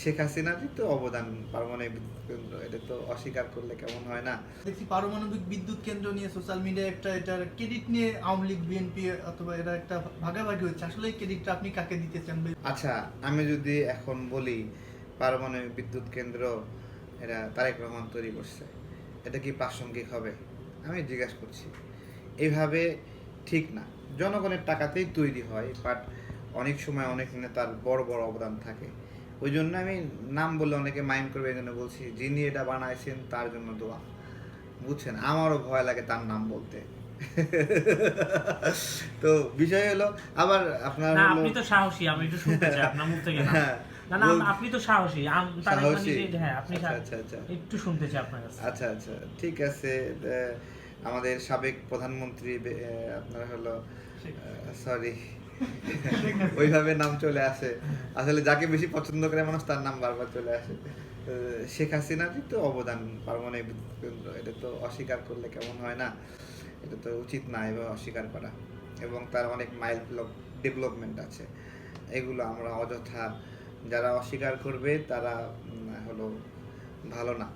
শেখ হাসিনারই তো অবদান পারমাণবিক বিদ্যুৎ কেন্দ্র, এটা তো অস্বীকার করলে কেমন হয় না। দেখছি পারমাণবিক বিদ্যুৎ কেন্দ্র নিয়ে সোশ্যাল মিডিয়ায় এটার ক্রেডিট নিয়ে আওয়ামী লীগ বিএনপি অথবা এরা একটা ভাগাভাগি হচ্ছে, আসলে এই ক্রেডিটটা আপনি কাকে দিতে চান? আচ্ছা, আমি যদি এখন বলি পারমাণবিক বিদ্যুৎ কেন্দ্র এরা তারেক রহমান তৈরি করছে, এটা কি প্রাসঙ্গিক হবে? আমি জিজ্ঞাসা করছি। এইভাবে ঠিক না। জনগণের টাকাতেই তৈরি হয়, বাট অনেক সময় অনেক নেতার বড় বড় অবদান থাকে। ওই জন্য আমি নাম বললে অনেকে মাইন্ড করবে, এই জন্য বলছি যিনি এটা বানাইছেন তার জন্য দোয়া। বুঝছেন, আমারও ভয় লাগে তার নাম বলতে। তো বিষয় হলো আবার আপনার না, হলো আপনি তো সাহসী, আমি একটু শুনতে চাই আপনার মুখ থেকে না। হ্যাঁ, না না, আপনি তো সাহসী, তারেক সাহসী। মানিক, হ্যাঁ আপনি আচ্ছা আচ্ছা আচ্ছা একটু শুনতে চাই আপনার কাছে। আচ্ছা আচ্ছা ঠিক আছে। আমাদের সাবেক প্রধানমন্ত্রী আপনার হলো সরি ওইভাবে নাম চলে আসে। আসলে যাকে বেশি পছন্দ করে মানুষ তার নাম বারবার চলে আসে। শেখ হাসিনারই তো অবদান পারমাণবিক বিদ্যুৎ কেন্দ্র, এটা তো অস্বীকার করলে কেমন হয় না। এটা তো উচিত না এভাবে অস্বীকার করা। এবং তার অনেক মাইল ডেভেলপমেন্ট আছে, এগুলো আমরা অযথা যারা অস্বীকার করবে তারা হলো ভালো না।